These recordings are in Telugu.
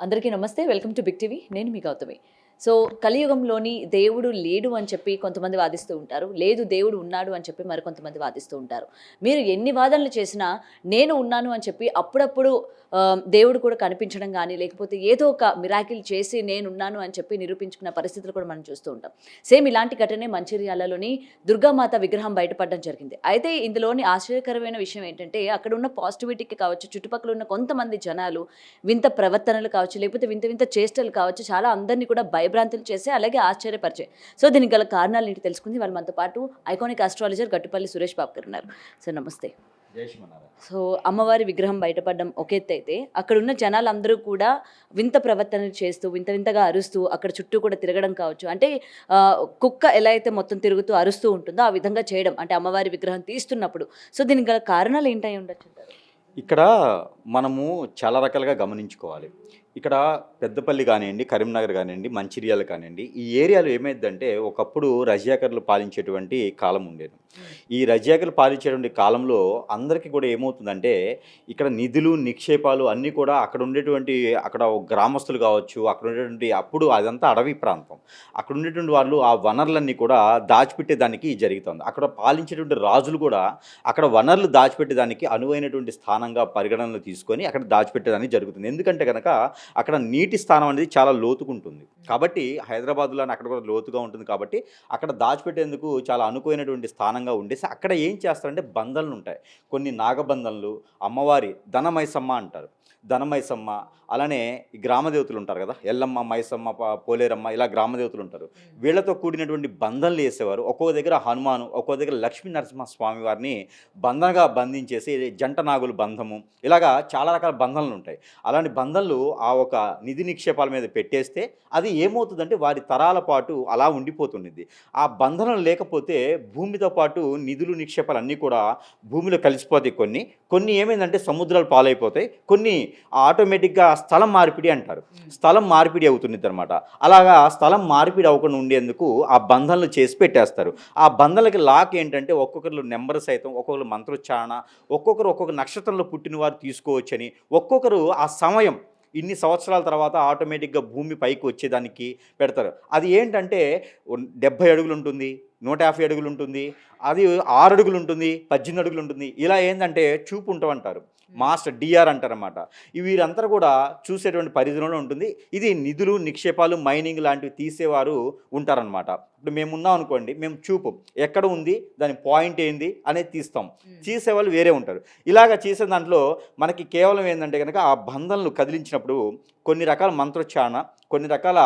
అందరికీ నమస్తే. Welcome to big TV. నేను మీ గౌతమి. సో, కలియుగంలోని దేవుడు లేడు అని చెప్పి కొంతమంది వాదిస్తూ ఉంటారు. లేదు దేవుడు ఉన్నాడు అని చెప్పి మరికొంతమంది వాదిస్తూ ఉంటారు. మీరు ఎన్ని వాదనలు చేసినా నేను ఉన్నాను అని చెప్పి అప్పుడప్పుడు దేవుడు కూడా కనిపించడం గానీ, లేకపోతే ఏదో ఒక మిరాకిల్ చేసి నేనున్నాను అని చెప్పి నిరూపించుకున్న పరిస్థితులు కూడా మనం చూస్తూ ఉంటాం. సేమ్ ఇలాంటి ఘటనే మంచిర్యాలలోని దుర్గామాత విగ్రహం బయటపడడం జరిగింది. అయితే ఇందులోని ఆశ్చర్యకరమైన విషయం ఏంటంటే అక్కడ ఉన్న పాజిటివిటీకి కావచ్చు, చుట్టుపక్కల ఉన్న కొంతమంది జనాలు వింత ప్రవర్తనలు కావచ్చు, లేకపోతే వింత వింత చేష్టలు కావచ్చు, చాలా అందరినీ కూడా భయభ్రాంతులు చేసే, అలాగే ఆశ్చర్యపరిచాయి. సో, దీనికి గల కారణాలు ఏంటి తెలుసుకుంది వాళ్ళు మనతో పాటు ఐకానిక్ ఆస్ట్రాలజర్ గట్టుపల్లి సురేష్ బాబు గారు ఉన్నారు. సో, నమస్తే. సో, అమ్మవారి విగ్రహం బయటపడడం ఒక ఎత్తు అయితే అక్కడున్న జనాలందరూ కూడా వింత ప్రవర్తనలు చేస్తూ, వింత వింతగా అరుస్తూ, అక్కడ చుట్టూ కూడా తిరగడం కావచ్చు. అంటే కుక్క ఎలా అయితే మొత్తం తిరుగుతూ అరుస్తూ ఉంటుందో ఆ విధంగా చేయడం. అంటే అమ్మవారి విగ్రహం తీస్తున్నప్పుడు. సో, దీనికి గల కారణాలు ఏంటై ఉండొచ్చంటారు? ఇక్కడ మనము చాలా రకాలుగా గమనించుకోవాలి. ఇక్కడ పెద్దపల్లి కానివ్వండి, కరీంనగర్ కానివ్వండి, మంచిర్యాల కానివ్వండి, ఈ ఏరియాలో ఏమైందంటే ఒకప్పుడు రజాకర్లు పాలించేటువంటి కాలం ఉండేది. ఈ రజాకర్లు పాలించేటువంటి కాలంలో అందరికీ కూడా ఏమవుతుందంటే ఇక్కడ నిధులు, నిక్షేపాలు అన్నీ కూడా అక్కడ గ్రామస్తులు కావచ్చు, అక్కడ ఉండేటువంటి అప్పుడు అదంతా అడవి ప్రాంతం. అక్కడ ఉండేటువంటి వాళ్ళు ఆ వనరులన్నీ కూడా దాచిపెట్టేదానికి జరుగుతుంది. అక్కడ పాలించేటువంటి రాజులు కూడా అక్కడ వనరులు దాచిపెట్టేదానికి అనువైనటువంటి స్థానంగా పరిగణనలు తీసుకొని అక్కడ దాచిపెట్టేదానికి జరుగుతుంది. ఎందుకంటే కనుక అక్కడ నీటి స్థానం అనేది చాలా లోతుకుంటుంది. కాబట్టి హైదరాబాద్లో అక్కడ కూడా లోతుగా ఉంటుంది కాబట్టి అక్కడ దాచిపెట్టేందుకు చాలా అనుకూలమైనటువంటి స్థానంగా ఉండేసి అక్కడ ఏం చేస్తారంటే బంధనలు ఉంటాయి. కొన్ని నాగబంధనలు, అమ్మవారి ధనమైసమ్మ అంటారు. ధనమైసమ్మ, అలానే ఈ గ్రామదేవతలు ఉంటారు కదా, ఎల్లమ్మ, మైసమ్మ, పోలేరమ్మ, ఇలా గ్రామదేవతలు ఉంటారు. వీళ్ళతో కూడినటువంటి బంధనలు వేసేవారు. ఒక్కొక్క దగ్గర హనుమాను, ఒక్కొక్క దగ్గర లక్ష్మీ నరసింహస్వామి వారిని బంధనగా బంధించేసి జంట నాగులు బంధము, ఇలాగా చాలా రకాల బంధనలు ఉంటాయి. అలాంటి బంధనలు ఆ ఒక నిధి నిక్షేపాల మీద పెట్టేస్తే అది ఏమవుతుందంటే వారి తరాల పాటు అలా ఉండిపోతుంది. ఆ బంధనం లేకపోతే భూమితో పాటు నిధులు నిక్షేపాలు అన్నీ కూడా భూమిలో కలిసిపోతాయి. కొన్ని ఏమైందంటే సముద్రాలు పాలైపోతాయి. కొన్ని ఆటోమేటిక్గా స్థలం మార్పిడి అంటారు. స్థలం మార్పిడి అవుతుంది అనమాట. అలాగా స్థలం మార్పిడి అవ్వకుండా ఉండేందుకు ఆ బంధనలు చేసి పెట్టేస్తారు. ఆ బంధనలకి లాక్ ఏంటంటే ఒక్కొక్కరు నెంబర్ సైతం, ఒక్కొక్కరు మంత్రోచ్చారణ, ఒక్కొక్క నక్షత్రంలో పుట్టిన వారు తీసుకోవచ్చని, ఒక్కొక్కరు ఆ సమయం ఇన్ని సంవత్సరాల తర్వాత ఆటోమేటిక్గా భూమి పైకి వచ్చేదానికి పెడతారు. అది ఏంటంటే 70 అడుగులు ఉంటుంది, 150 అడుగులు ఉంటుంది, అది 6 అడుగులు ఉంటుంది, 18 అడుగులు ఉంటుంది. ఇలా ఏంటంటే చూపు ఉంటామంటారు, మాస్టర్ డిఆర్ అంటారన్నమాట. వీరంతా కూడా చూసేటువంటి పరిధిలో ఉంటుంది. ఇది నిధులు, నిక్షేపాలు, మైనింగ్ లాంటివి తీసేవారు ఉంటారనమాట. ఇప్పుడు మేము ఉన్నాం అనుకోండి, మేము చూపు ఎక్కడ ఉంది, దాని పాయింట్ ఏంది అనేది తీస్తాం. తీసేవాళ్ళు వేరే ఉంటారు. ఇలాగ చేసే దాంట్లో మనకి కేవలం ఏంటంటే కనుక ఆ బంధనలు కదిలించినప్పుడు కొన్ని రకాల మంత్రోచ్చారణ, కొన్ని రకాల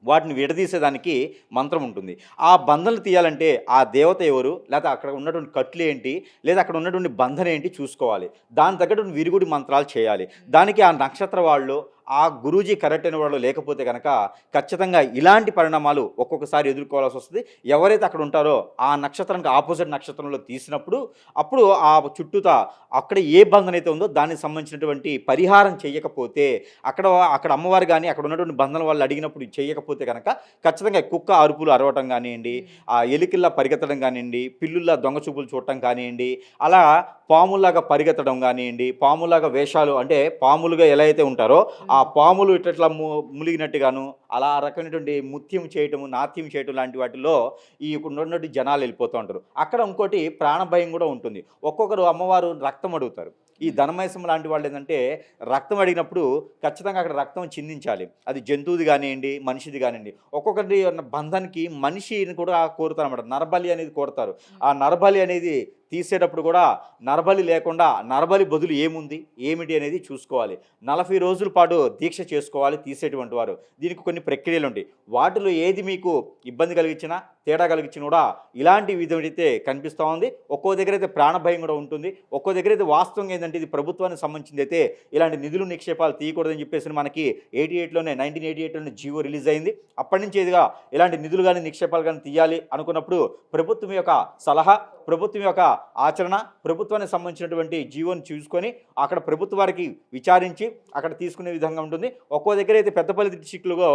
వాటిని విడదీసేదానికి మంత్రం ఉంటుంది. ఆ బంధనలు తీయాలంటే ఆ దేవత ఎవరు, లేదా అక్కడ ఉన్నటువంటి కట్లు ఏంటి, లేదా అక్కడ ఉన్నటువంటి బంధన ఏంటి చూసుకోవాలి. దాని తగ్గట్టు విరుగుడి మంత్రాలు చేయాలి. దానికి ఆ నక్షత్ర వాళ్ళు, ఆ గురూజీ కరెక్ట్ అయిన వాళ్ళు లేకపోతే కనుక ఖచ్చితంగా ఇలాంటి పరిణామాలు ఒక్కొక్కసారి ఎదుర్కోవాల్సి వస్తుంది. ఎవరైతే అక్కడ ఉంటారో ఆ నక్షత్రానికి ఆపోజిట్ నక్షత్రంలో తీసినప్పుడు అప్పుడు ఆ చుట్టూతా అక్కడ ఏ బంధన అయితే ఉందో దానికి సంబంధించినటువంటి పరిహారం చేయకపోతే అక్కడ అమ్మవారు కానీ అక్కడ ఉన్నటువంటి బంధన వాళ్ళు అడిగినప్పుడు చేయకపోతే కనుక ఖచ్చితంగా కుక్క అరుపులు అరవటం కానివ్వండి, ఆ ఎలికిల్లా పరిగెత్తడం కానివ్వండి, పిల్లుల్లా దొంగ చూపులు చూడటం కానివ్వండి, అలా పాముల్లాగా పరిగెత్తడం కానివ్వండి, పాములాగా వేషాలు అంటే పాములుగా ఎలా అయితే ఉంటారో ఆ పాములు ఇట్లా ములిగినట్టుగాను అలా రకమైనటువంటి ముత్యం చేయటము, నాట్యం చేయటం లాంటి వాటిల్లో ఈ ఉన్నటువంటి జనాలు వెళ్ళిపోతూ ఉంటారు. అక్కడ ఇంకోటి ప్రాణభయం కూడా ఉంటుంది. ఒక్కొక్కరు అమ్మవారు రక్తం అడుగుతారు. ఈ ధనమైసం లాంటి వాళ్ళు ఏంటంటే రక్తం అడిగినప్పుడు ఖచ్చితంగా అక్కడ రక్తం చిందించాలి. అది జంతువుది కానివ్వండి, మనిషిది కానివ్వండి. ఒక్కొక్కటి బంధానికి మనిషిని కూడా కోరుతారు అన్నమాట. నరబలి అనేది కోరుతారు. ఆ నరబలి అనేది తీసేటప్పుడు కూడా నరబలి లేకుండా నరబలి బదులు ఏముంది, ఏమిటి అనేది చూసుకోవాలి. 40 రోజుల పాటు దీక్ష చేసుకోవాలి తీసేటువంటి వారు. దీనికి కొన్ని ప్రక్రియలు ఉంటాయి. వాటిలో ఏది మీకు ఇబ్బంది కలిగించినా, తేడా కలిగించినా కూడా ఇలాంటి విధం అయితే కనిపిస్తూ ఉంది. ఒక్కో దగ్గర అయితే ప్రాణభయం కూడా ఉంటుంది. ఒక్కో దగ్గర అయితే వాస్తవంగా ఏంటంటే ఇది ప్రభుత్వానికి సంబంధించింది అయితే ఇలాంటి నిధులు నిక్షేపాలు తీయకూడదని చెప్పేసి మనకి 1988లోనే జీవో రిలీజ్ అయింది. అప్పటి నుంచి ఇదిగా ఇలాంటి నిధులు కానీ నిక్షేపాలు కానీ తీయాలి అనుకున్నప్పుడు ప్రభుత్వం యొక్క సలహా, ప్రభుత్వం యొక్క ఆచరణ, ప్రభుత్వానికి సంబంధించినటువంటి జీవోని చూసుకొని అక్కడ ప్రభుత్వ వారికి విచారించి అక్కడ తీసుకునే విధంగా ఉంటుంది. ఒక్కో దగ్గర అయితే పెద్దపల్లి డిస్టిక్లో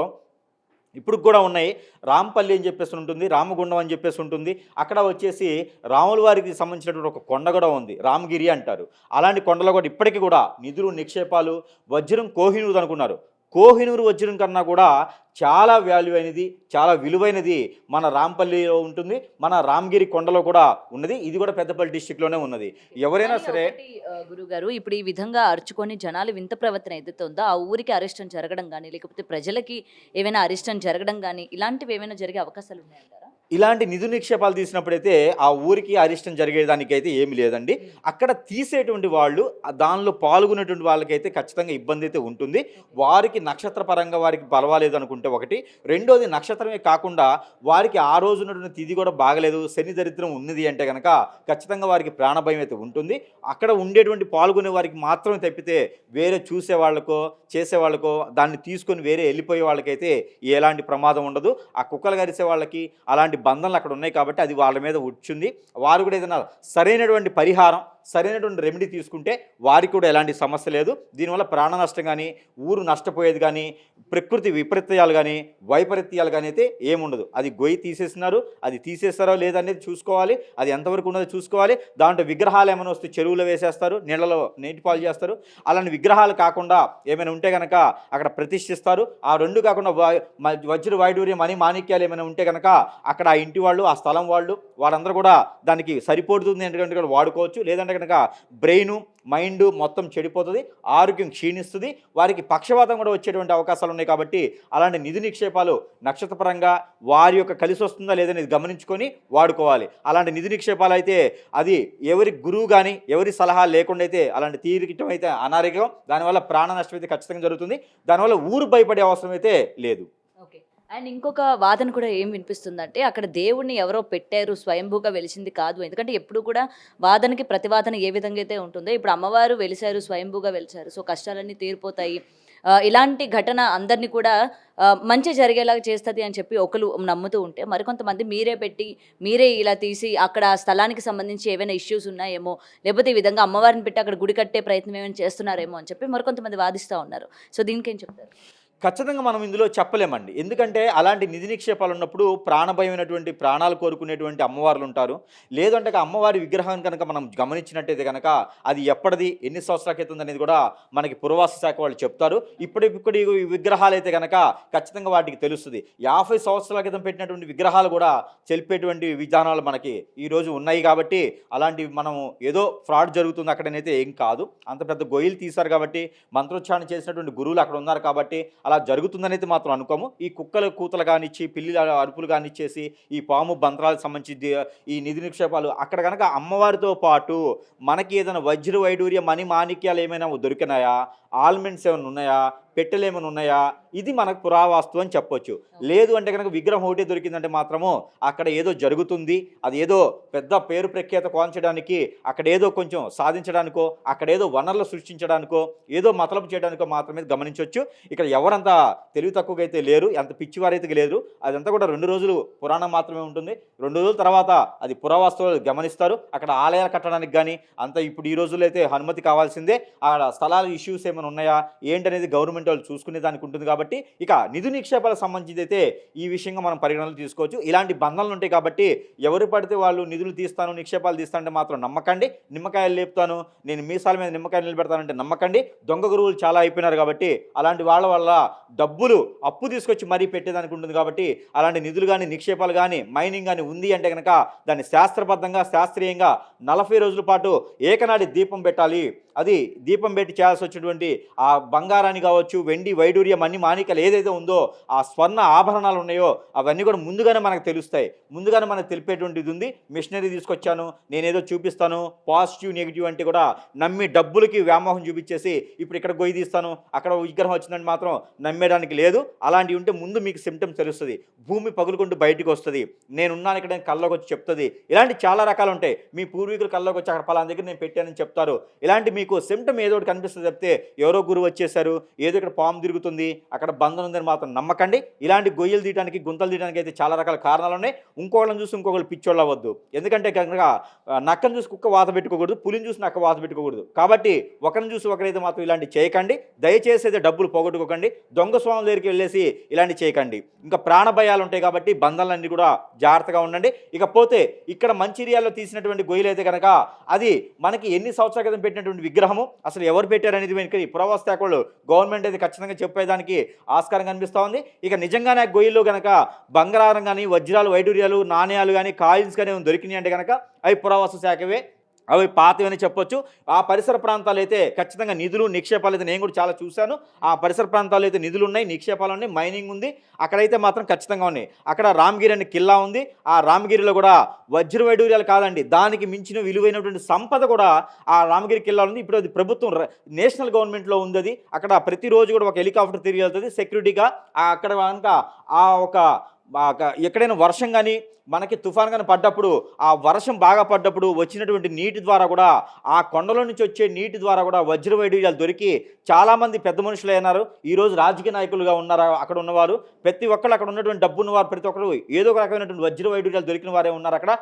ఇప్పుడు కూడా ఉన్నాయి. రాంపల్లి అని చెప్పేసి ఉంటుంది, రామగుండం అని చెప్పేసి ఉంటుంది. అక్కడ వచ్చేసి రాముల వారికి సంబంధించినటువంటి ఒక కొండ కూడా ఉంది, రామగిరి అంటారు. అలాంటి కొండలో కూడా ఇప్పటికీ కూడా నిధులు నిక్షేపాలు, వజ్రం కోహినూరు అనుకున్నారు, కోహినూరు వజ్రం కన్నా కూడా చాలా వాల్యూ అయినది, చాలా విలువైనది మన రాంపల్లిలో ఉంటుంది, మన రామగిరి కొండలో కూడా ఉన్నది. ఇది కూడా పెద్దపల్లి డిస్టిక్లోనే ఉన్నది. ఎవరైనా సరే గురుగారు ఇప్పుడు ఈ విధంగా అరుచుకొని జనాలు వింత ప్రవర్తన ఏదైతే ఉందో ఆ ఊరికి అరిష్టం జరగడం కానీ లేకపోతే ప్రజలకి ఏమైనా అరిష్టం జరగడం కానీ ఇలాంటివి ఏమైనా జరిగే అవకాశాలు ఉన్నాయంటారా? ఇలాంటి నిధు నిక్షేపాలు తీసినప్పుడైతే ఆ ఊరికి అరిష్టం జరిగేదానికైతే ఏమి లేదండి. అక్కడ తీసేటువంటి వాళ్ళు దానిలో పాల్గొనేటువంటి వాళ్ళకైతే ఖచ్చితంగా ఇబ్బంది అయితే ఉంటుంది. వారికి నక్షత్ర పరంగా వారికి పర్వాలేదు అనుకుంటే ఒకటి, రెండోది నక్షత్రమే కాకుండా వారికి ఆ రోజు ఉన్నటువంటి తిథి కూడా బాగలేదు, శని దరిద్రం ఉన్నది అంటే కనుక ఖచ్చితంగా వారికి ప్రాణభయం అయితే ఉంటుంది. అక్కడ ఉండేటువంటి పాల్గొనే వారికి మాత్రమే తప్పితే వేరే చూసే వాళ్ళకో చేసేవాళ్ళకో దాన్ని తీసుకొని వేరే వెళ్ళిపోయే వాళ్ళకైతే ఎలాంటి ప్రమాదం ఉండదు. ఆ కుక్కలు కరిసే వాళ్ళకి అలాంటి బంధనలు అక్కడ ఉన్నాయి కాబట్టి అది వాళ్ళ మీద వచ్చింది. వారు కూడా ఏదైనా సరైనటువంటి పరిహారం, సరైనటువంటి రెమెడీ తీసుకుంటే వారికి కూడా ఎలాంటి సమస్య లేదు. దీనివల్ల ప్రాణ నష్టం కానీ, ఊరు నష్టపోయేది కానీ, ప్రకృతి విపరీత్యాలు కానీ, వైపరీత్యాలు కానీ అయితే ఏముండదు. అది గొయ్యి తీసేస్తున్నారు, అది తీసేస్తారో లేదనేది చూసుకోవాలి, అది ఎంతవరకు ఉన్నదో చూసుకోవాలి. దాంట్లో విగ్రహాలు ఏమైనా వస్తే చెరువులో వేసేస్తారు, నీళ్ళలో నీటి పాలు చేస్తారు. అలాంటి విగ్రహాలు కాకుండా ఏమైనా ఉంటే కనుక అక్కడ ప్రతిష్ఠిస్తారు. ఆ రెండు కాకుండా వజ్ర వైడూర్యం అని మాణిక్యాలు ఏమైనా ఉంటే కనుక అక్కడ ఆ ఇంటి వాళ్ళు, ఆ స్థలం వాళ్ళు, వాళ్ళందరూ కూడా దానికి సరిపోతుంది ఎందుకంటే వాడుకోవచ్చు. లేదంటే కనుక బ్రెయిన్ మైండ్ మొత్తం చెడిపోతుంది, ఆరోగ్యం క్షీణిస్తుంది, వారికి పక్షవాతం కూడా వచ్చేటువంటి అవకాశాలు ఉన్నాయి. కాబట్టి అలాంటి నిధి నిక్షేపాలు నక్షత్రపరంగా వారి యొక్క కలిసి వస్తుందా లేదనేది గమనించుకొని వాడుకోవాలి. అలాంటి నిధి నిక్షేపాలు అయితే అది ఎవరి గురువు కానీ ఎవరి సలహా లేకుండా అయితే అలాంటి తీరికటం అయితే అనారోగ్యం, దానివల్ల ప్రాణ నష్టం అయితే ఖచ్చితంగా జరుగుతుంది. దానివల్ల ఊరు భయపడే అవసరం అయితే లేదు. ఓకే. అండ్ ఇంకొక వాదన కూడా ఏం వినిపిస్తుందంటే అక్కడ దేవుణ్ణి ఎవరో పెట్టారు, స్వయంభూగా వెలిసింది కాదు. ఎందుకంటే ఎప్పుడు కూడా వాదనకి ప్రతివాదన ఏ విధంగా అయితే ఉంటుందో ఇప్పుడు అమ్మవారు వెలిశారు, స్వయంభూగా వెలిచారు, సో కష్టాలన్నీ తీరిపోతాయి, ఇలాంటి ఘటన అందరినీ కూడా మంచి జరిగేలాగా చేస్తుంది అని చెప్పి ఒకరు నమ్ముతూ ఉంటే మరికొంతమంది మీరే పెట్టి మీరే ఇలా తీసి అక్కడ స్థలానికి సంబంధించి ఏవైనా ఇష్యూస్ ఉన్నాయేమో, లేకపోతే ఈ విధంగా అమ్మవారిని పెట్టి అక్కడ గుడి కట్టే ప్రయత్నం ఏమైనా చేస్తున్నారేమో అని చెప్పి మరికొంతమంది వాదిస్తూ ఉన్నారు. సో దీనికేం చెప్తారు? ఖచ్చితంగా మనం ఇందులో చెప్పలేమండి. ఎందుకంటే అలాంటి నిధి నిక్షేపాలు ఉన్నప్పుడు ప్రాణభయమైనటువంటి ప్రాణాలు కోరుకునేటువంటి అమ్మవార్లు ఉంటారు. లేదంటే అమ్మవారి విగ్రహం కనుక మనం గమనించినట్టయితే కనుక అది ఎప్పటిది, ఎన్ని సంవత్సరాల క్రితం అనేది కూడా మనకి పురవాస్తు శాఖ వాళ్ళు చెప్తారు. ఇప్పటి విగ్రహాలు అయితే కనుక ఖచ్చితంగా వాటికి తెలుస్తుంది. 50 సంవత్సరాల క్రితం పెట్టినటువంటి విగ్రహాలు కూడా చెలిపేటువంటి విధానాలు మనకి ఈరోజు ఉన్నాయి. కాబట్టి అలాంటివి మనం ఏదో ఫ్రాడ్ జరుగుతుంది అక్కడనైతే ఏం కాదు. అంత పెద్ద గొయ్యిలు తీశారు కాబట్టి, మంత్రోచ్చారణ చేసినటువంటి గురువులు అక్కడ ఉన్నారు కాబట్టి అలా జరుగుతుందనైతే మాత్రం అనుకోము. ఈ కుక్కల కూతలు కానిచ్చి, పిల్లి అరుపులు కానిచ్చేసి, ఈ పాము బంత్రాలకు సంబంధించి ఈ నిధి నిక్షేపాలు అక్కడ కనుక అమ్మవారితో పాటు మనకి ఏదైనా వజ్ర వైడూర్య మణి మాణిక్యాలు ఏమైనా దొరికినాయా, ఆల్మెంట్స్ ఏమైనా ఉన్నాయా, పెట్టెలు ఏమైనా ఉన్నాయా, ఇది మనకు పురావాస్తు అని చెప్పొచ్చు. లేదు అంటే కనుక విగ్రహం ఒకటే దొరికిందంటే మాత్రము అక్కడ ఏదో జరుగుతుంది, అది ఏదో పెద్ద పేరు ప్రఖ్యాత కోల్చడానికి, అక్కడ ఏదో కొంచెం సాధించడానికో, అక్కడ ఏదో వనరులు సృష్టించడానికో, ఏదో మతలబు చేయడానికో మాత్రమే గమనించవచ్చు. ఇక్కడ ఎవరంతా తెలివి తక్కువగా అయితే లేరు, ఎంత పిచ్చివారైతే లేరు. అదంతా కూడా 2 రోజులు పురాణం మాత్రమే ఉంటుంది. 2 రోజుల తర్వాత అది పురావస్తువులు గమనిస్తారు. అక్కడ ఆలయాలు కట్టడానికి కానీ అంత ఇప్పుడు ఈ రోజుల్లో అయితే అనుమతి కావాల్సిందే. ఆ స్థలాల ఇష్యూస్ ఏమైనా ఉన్నాయా ఏంటనేది గవర్నమెంట్ వాళ్ళు చూసుకునే దానికి ఉంటుంది. కాబట్టి ఇక నిధి నిక్షేపాలకు సంబంధించి అయితే ఈ విషయంగా మనం పరిగణనలు తీసుకోవచ్చు. ఇలాంటి బంధాలు ఉంటాయి కాబట్టి ఎవరు పడితే వాళ్ళు నిధులు తీస్తాను, నిక్షేపాలు తీస్తానంటే మాత్రం నమ్మకండి. నిమ్మకాయలు లేపుతాను, నేను మీసాల మీద నిమ్మకాయలు నిలబెడతానంటే నమ్మకండి. దొంగ గురువులు చాలా అయిపోయినారు కాబట్టి అలాంటి వాళ్ళ వల్ల డబ్బులు అప్పు తీసుకొచ్చి మరీ పెట్టేదానికి ఉంటుంది. కాబట్టి అలాంటి నిధులు కానీ నిక్షేపాలు కానీ మైనింగ్ కానీ ఉంది అంటే కనుక దాన్ని శాస్త్రబద్ధంగా శాస్త్రీయంగా 40 రోజుల పాటు ఏకనాడి దీపం పెట్టాలి. అది దీపం పెట్టి చేయాల్సి వచ్చినటువంటి ఆ బంగారాన్ని కావచ్చు, వెండి వైడూర్యం అన్ని మాణిక్యాలు ఏదైతే ఉందో ఆ స్వర్ణ ఆభరణాలు ఉన్నాయో అవన్నీ కూడా ముందుగానే మనకు తెలుస్తాయి. ముందుగానే మనకు తెలిపేటువంటిది ఉంది. మిషనరీ తీసుకొచ్చాను, నేనేదో చూపిస్తాను, పాజిటివ్ నెగిటివ్ అంటే కూడా నమ్మి డబ్బులకి వ్యామోహం చూపించేసి ఇప్పుడు ఇక్కడ గొయ్యి తీస్తాను, అక్కడ విగ్రహం వచ్చిందని మాత్రం నమ్మేయడానికి లేదు. అలాంటివి ఉంటే ముందు మీకు సిమ్టమ్స్ తెలుస్తుంది. భూమి పగులుకుంటూ బయటకు వస్తుంది, నేనున్నాను ఇక్కడ కళ్ళలోకి వచ్చి చెప్తుంది. ఇలాంటి చాలా రకాలు ఉంటాయి. మీ పూర్వీకులు కళ్ళలోకి వచ్చి అక్కడ పలానా దగ్గర నేను పెట్టానని చెప్తారు. ఇలాంటి మీకు సిమ్టమ్ ఏదో ఒకటి కనిపిస్తుంది చెప్తే ఎవరో గురువు వచ్చేసారు, ఏదో ఇక్కడ పాము తిరుగుతుంది, అక్కడ బంధం ఉందని మాత్రం నమ్మకండి. ఇలాంటి గొయ్యలు తీయడానికి, గుంతలు తీయడానికి అయితే చాలా రకాల కారణాలు ఉన్నాయి. ఇంకోళ్ళని చూసి ఇంకొకళ్ళు పిచ్చోళ్ళు అవ్వద్దు. ఎందుకంటే కనుక నక్కను చూసి కుక్క వాత పెట్టుకోకూడదు, పులిని చూసి నక్క వాత పెట్టుకోకూడదు. కాబట్టి ఒకరిని చూసి ఒకరైతే మాత్రం ఇలాంటి చేయకండి. దయచేసి అయితే డబ్బులు పోగొట్టుకోకండి. దొంగ స్వామి దగ్గరికి వెళ్ళేసి ఇలాంటి చేయకండి. ఇంకా ప్రాణ భయాలు ఉంటాయి కాబట్టి బంధాలన్నీ కూడా జాగ్రత్తగా ఉండండి. ఇకపోతే ఇక్కడ మంచిర్యాలలో తీసినటువంటి గొయ్యలు అయితే కనుక అది మనకి ఎన్ని సంవత్సరాల క్రితం పెట్టినటువంటి విగ్రహము, అసలు ఎవరు పెట్టారనేది పురావస్తు శాఖ వాళ్ళు గవర్నమెంట్ అనేది ఖచ్చితంగా చెప్పేదానికి ఆస్కారం కనిపిస్తూ ఉంది. ఇక నిజంగానే ఆ గొయ్యిలో కనుక బంగారం కానీ, వజ్రాలు, వైడూర్యాలు, నాణ్యాలు కానీ, కాయిన్స్ కానీ దొరికినాయి అంటే కనుక అవి పురావస్తు శాఖవే, అవి పాతవని చెప్పొచ్చు. ఆ పరిసర ప్రాంతాలు అయితే ఖచ్చితంగా నిధులు, నిక్షేపాలు అయితే నేను కూడా చాలా చూశాను. ఆ పరిసర ప్రాంతాలు అయితే నిధులు ఉన్నాయి, నిక్షేపాలు ఉన్నాయి, మైనింగ్ ఉంది. అక్కడైతే మాత్రం ఖచ్చితంగా ఉన్నాయి. అక్కడ రామగిరి అనే కిల్లా ఉంది. ఆ రామగిరిలో కూడా వజ్ర వైడూర్యాలు కాదండి, దానికి మించిన విలువైనటువంటి సంపద కూడా ఆ రామగిరి కిల్లా ఉంది. ఇప్పుడు అది ప్రభుత్వం నేషనల్ గవర్నమెంట్లో ఉంది. అది అక్కడ ప్రతిరోజు కూడా ఒక హెలికాప్టర్ తిరిగి వెళ్తుంది సెక్యూరిటీగా. అక్కడ కనుక ఆ ఒక ఎక్కడైనా వర్షం కానీ, మనకి తుఫాన్ కానీ పడ్డప్పుడు, ఆ వర్షం బాగా పడ్డప్పుడు వచ్చినటువంటి నీటి ద్వారా కూడా, ఆ కొండల నుంచి వచ్చే నీటి ద్వారా కూడా వజ్ర వైడూర్యాలు దొరికి చాలామంది పెద్ద మనుషులు అయినారు. ఈరోజు రాజకీయ నాయకులుగా ఉన్నారు అక్కడ ఉన్నవారు. ప్రతి ఒక్కరు అక్కడ ఉన్నటువంటి డబ్బు ఉన్నవారు ప్రతి ఒక్కరు ఏదో ఒక రకమైనటువంటి వజ్ర వైడూర్యాలు దొరికిన వారే ఉన్నారు. అక్కడ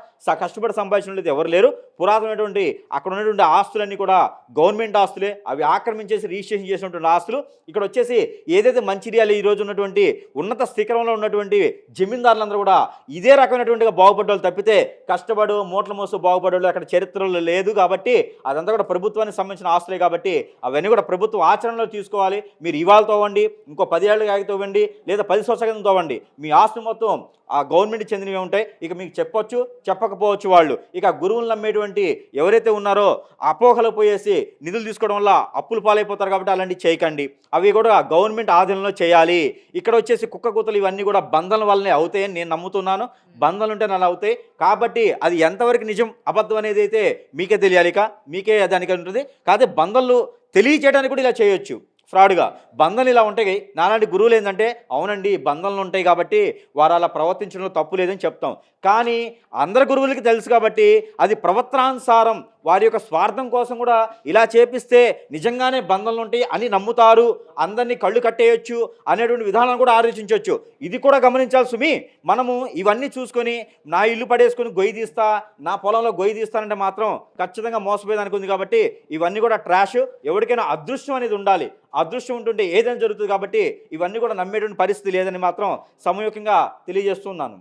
కష్టపడి సంపాదించిన లేదు ఎవరు లేరు. పురాతనమైనటువంటి అక్కడ ఉన్నటువంటి ఆస్తులన్నీ కూడా గవర్నమెంట్ ఆస్తులే. అవి ఆక్రమించేసి రిజిస్ట్రేషన్ చేసినటువంటి ఆస్తులు. ఇక్కడ వచ్చేసి ఏదైతే మంచిర్యాల ఈరోజు ఉన్నటువంటి ఉన్నత శిఖరంలో ఉన్నటువంటి జమీందారులందరూ కూడా ఇదే రకమైనటువంటిగా బాగుపడ్డోళ్ళు తప్పితే కష్టపడు మూటల మోసు బాగుపడ్డోళ్ళు అక్కడ చరిత్రలో లేదు. కాబట్టి అదంతా కూడా ప్రభుత్వానికి సంబంధించిన ఆస్తులే. కాబట్టి అవన్నీ కూడా ప్రభుత్వం ఆచరణలో తీసుకోవాలి. మీరు ఇవాళ తోవండి, ఇంకో 10 ఏళ్ళకి ఆగి తోవండి, లేదా 10 సంవత్సరాల కింద తోవండి, మీ ఆస్తి మొత్తం ఆ గవర్నమెంట్ చెందినవి ఉంటాయి. ఇక మీకు చెప్పొచ్చు, చెప్పకపోవచ్చు. వాళ్ళు ఇక గురువులు నమ్మేటువంటి ఎవరైతే ఉన్నారో అపోహలు పోయేసి నిధులు తీసుకోవడం వల్ల అప్పులు పాలైపోతారు. కాబట్టి అలాంటివి చేయకండి. అవి కూడా గవర్నమెంట్ ఆధీనంలో చేయాలి. ఇక్కడ వచ్చేసి కుక్క కూతలు ఇవన్నీ కూడా బంధన వల్లనే అవుతాయని నేను నమ్ముతున్నాను. బంధనలు ఉంటే అలా అవుతాయి. కాబట్టి అది ఎంతవరకు నిజం అబద్ధం అనేది అయితే మీకే తెలియాలి. ఇక మీకే దానికి ఉంటుంది. కాకపోతే బంధనలు తెలియచేయడానికి కూడా ఇలా చేయొచ్చు ఫ్రాడ్గా. బంధనలు ఇలా ఉంటాయి. నాలాంటి గురువులు ఏంటంటే అవునండి బంధనలు ఉంటాయి కాబట్టి వారు అలా ప్రవర్తించడంలో తప్పు లేదని చెప్తాం. కానీ అందరి గురువులకి తెలుసు కాబట్టి అది ప్రవర్తనానుసారం వారి యొక్క స్వార్థం కోసం కూడా ఇలా చేపిస్తే నిజంగానే బంధనలు ఉంటాయి అని నమ్ముతారు, అందరినీ కళ్ళు కట్టేయచ్చు అనేటువంటి విధానాన్ని కూడా ఆలోచించవచ్చు. ఇది కూడా గమనించాలి సుమి. మనము ఇవన్నీ చూసుకొని నా ఇల్లు పడేసుకొని గొయ్యి తీస్తా, నా పొలంలో గొయ్యి తీస్తానంటే మాత్రం ఖచ్చితంగా మోసపోయేదానికి ఉంది. కాబట్టి ఇవన్నీ కూడా ట్రాష్. ఎవరికైనా అదృష్టం అనేది ఉండాలి. అదృష్టం ఉంటుంటే ఏదైనా జరుగుతుంది. కాబట్టి ఇవన్నీ కూడా నమ్మేటువంటి పరిస్థితి లేదని మాత్రం సమూహంగా తెలియజేస్తున్నాను.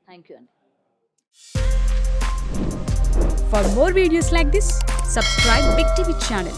థ్యాంక్ యూ అండి. For more videos like this, subscribe Big TV channel.